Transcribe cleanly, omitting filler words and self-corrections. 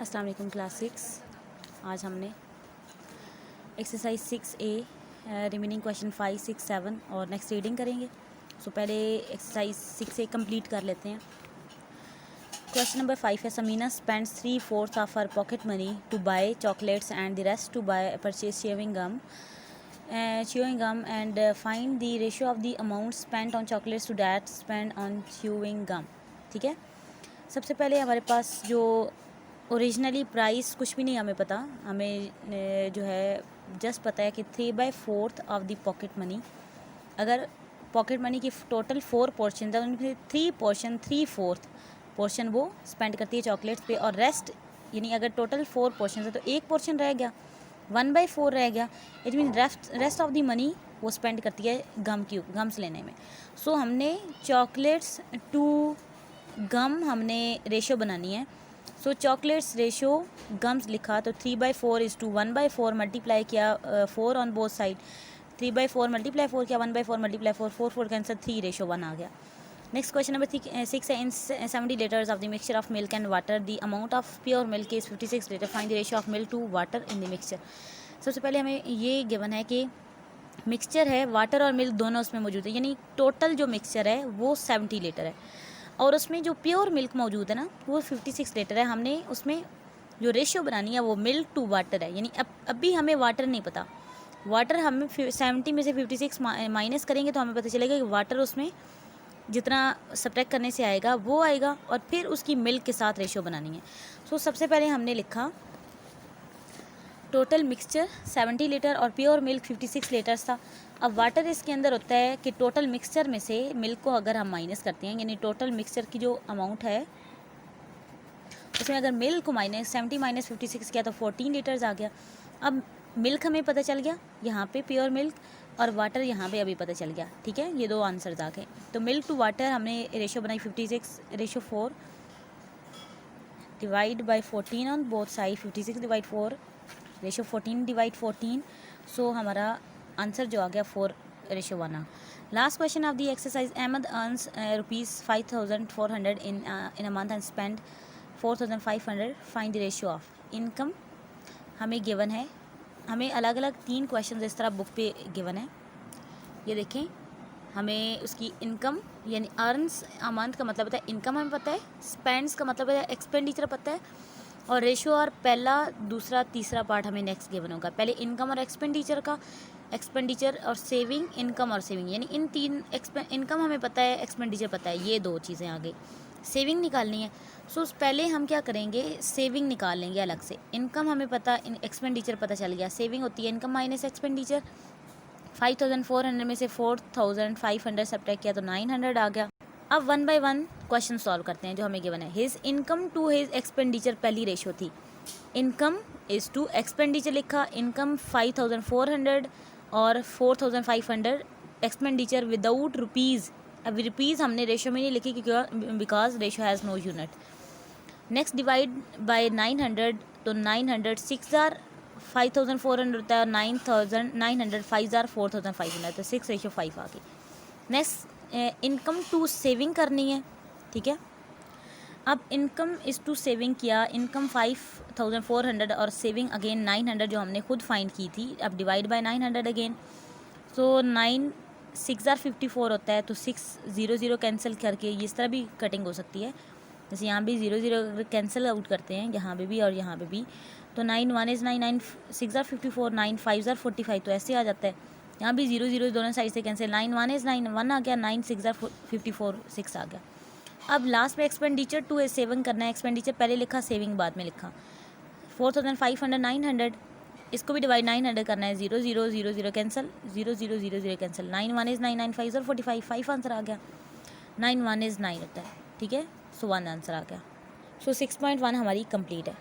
अस्सलाम वालेकुम क्लास 6। आज हमने एक्सरसाइज 6A रिमेनिंग क्वेश्चन 5, 6, 7 और नेक्स्ट रीडिंग करेंगे। सो पहले एक्सरसाइज 6A कंप्लीट कर लेते हैं। क्वेश्चन नंबर 5 है, Samina spends 3/4 of her pocket money to buy chocolates and the rest to buy purchase chewing gum and find the ratio of the amount spent on chocolates to that spend on chewing gum. ठीक है, सबसे पहले हमारे पास जो originally price कुछ भी नहीं हमें पता, हमें जो है जस्ट पता है कि 3/4 ऑफ द पॉकेट मनी। अगर पॉकेट मनी की टोटल 4 पोर्शन था, उनमें 3/4 पोर्शन वो स्पेंड करती है चॉकलेट्स पे, और रेस्ट यानी अगर टोटल 4 पोर्शन है तो एक पोर्शन रह गया, 1/4 रह गया। It mean rest of the money वो स्पेंड करती है गम्स लेने में। सो हमने चॉकलेट्स टू गम हमने रेशो बनानी है। सो चॉकलेट्स रेशो गम्स लिखा तो 3/4 इज़ टू 1/4 मल्टीप्लाई किया 4 ऑन बोथ साइड, 3/4 मल्टीप्लाई 4 किया 1/4 मल्टीप्लाई 4, 4 कैंसर 3/1 आ गया। नेक्स्ट क्वेश्चन नंबर 6 है, in 70 litres of the mixture of milk and water the amount of pure milk is 56 litre, find the ratio of milk to water in the mixture. सबसे पहले हमें ये given है कि mixture है, water और milk दोनों उसमें मौजूद है, यानी टोटल जो मिक्सचर है वो 70 लीटर है, और उसमें जो प्योर मिल्क मौजूद है ना वो 56 लीटर है। हमने उसमें जो रेशियो बनानी है वो मिल्क टू वाटर है, यानी अभी हमें वाटर नहीं पता। वाटर हमें 70 में से 56 माइनस करेंगे तो हमें पता चलेगा कि वाटर उसमें जितना सब्ट्रैक्ट करने से आएगा वो आएगा, और फिर उसकी मिल्क के साथ रेशियो बनानी है। सो सबसे पहले हमने लिखा टोटल मिक्सचर 70 लीटर और प्योर मिल्क 56 लीटर्स था। अब वाटर इसके अंदर होता है कि टोटल मिक्सचर में से मिल्क को अगर हम माइनस करते हैं, यानी टोटल मिक्सचर की जो अमाउंट है उसमें अगर मिल्क को 70 माइनस 56 किया तो 14 लीटर्स आ गया। अब मिल्क हमें पता चल गया यहाँ पे प्योर मिल्क, और वाटर यहाँ पे अभी पता चल गया। ठीक है, ये दो आंसर्स आ गए। तो मिल्क टू वाटर हमने रेशो बनाई 56/4 divide by 14 on both side, 56/4 ratio 14/14। So हमारा आंसर जो आ गया 4/1 आ। Last question of the exercise, Ahmed earns ₹5,400 in a month and spend 4,500, find the ratio of income. हमें गिवन है, हमें अलग अलग 3 क्वेश्चन इस तरह बुक पे गिवन है। ये देखें, हमें उसकी इनकम यानी अर्न्स अ मंथ का मतलब पता है, इनकम हमें पता है, स्पेंड्स का मतलब है एक्सपेंडिचर पता है, और रेशियो और पहला दूसरा तीसरा पार्ट हमें नेक्स्ट गिवन होगा। पहले इनकम और एक्सपेंडिचर का, एक्सपेंडिचर और सेविंग, इनकम और सेविंग, यानी इन 3 इनकम हमें पता है, एक्सपेंडिचर पता है, ये 2 चीज़ें आ गई। सेविंग निकालनी है। सो पहले हम क्या करेंगे, सेविंग निकाल लेंगे अलग से। इनकम हमें पता, एक्सपेंडिचर पता चल गया। सेविंग होती है इनकम माइनस एक्सपेंडिचर। 5,400 में से 4,500 सब्ट्रैक्ट किया तो 900 आ गया। अब 1 बाय 1 क्वेश्चन सॉल्व करते हैं जो हमें गिवन है। His income to his expenditure पहली रेशो थी, इनकम इज़ टू एक्सपेंडिचर लिखा, इनकम 5,400 और 4,500 एक्सपेंडिचर विदाउट रुपीज़। अब रुपीज़ हमने रेशो में नहीं लिखी क्योंकि because ratio has no unit. Next divide by 900, तो 900 6,400 होता है, और 9,900 5,400 तो 6/5 आ गई। नेक्स्ट इनकम टू सेविंग करनी है। ठीक है, अब इनकम इज़ टू सेविंग किया, इनकम 5,400 और सेविंग अगेन 900 जो हमने खुद फाइंड की थी। अब डिवाइड बाय 900 अगेन, सो 9 6,54 होता है, तो 6 कैंसिल करके इस तरह भी कटिंग हो सकती है, जैसे यहाँ भी 0 कैंसिल आउट करते हैं, यहाँ पे भी और यहाँ पे भी। तो 9 1 इज़ 9, 9 6,54, 9 5 45, तो ऐसे आ जाता है। यहाँ भी 0 दोनों साइड से कैंसिल, 9 1 इज़ 9 1 आ गया, 9 6,54 6 आ गया। अब लास्ट में एक्सपेंडिचर टू सेविंग करना है। एक्सपेंडिचर पहले लिखा, सेविंग बाद में लिखा। 4,500 900, इसको भी डिवाइड 900 करना है, 0 कैंसिल, 0 कैंसिल, 9 1 इज़ 9, 9 5 45, 5 आंसर आ गया। 9 1 इज़ 9 होता है। ठीक है, सो 1 आंसर आ गया। सो 6.1 हमारी कंप्लीट है।